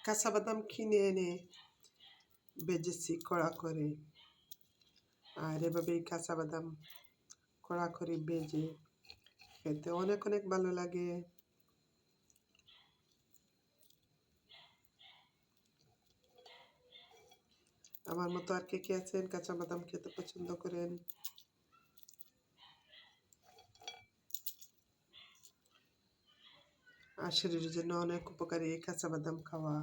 কাঁচা বাদাম কিনে এনে ভেজেছি কড়া করে, আর এভাবেই কাঁচা বাদাম কড়া করে ভেজে খেতে অনেক অনেক ভালো লাগে। আমার মতো আর কে কে আছেন কাঁচা বাদাম খেতে পছন্দ করেন? আর শরীরের জন্য অনেক উপকারী কাঁচা বাদাম খাওয়া।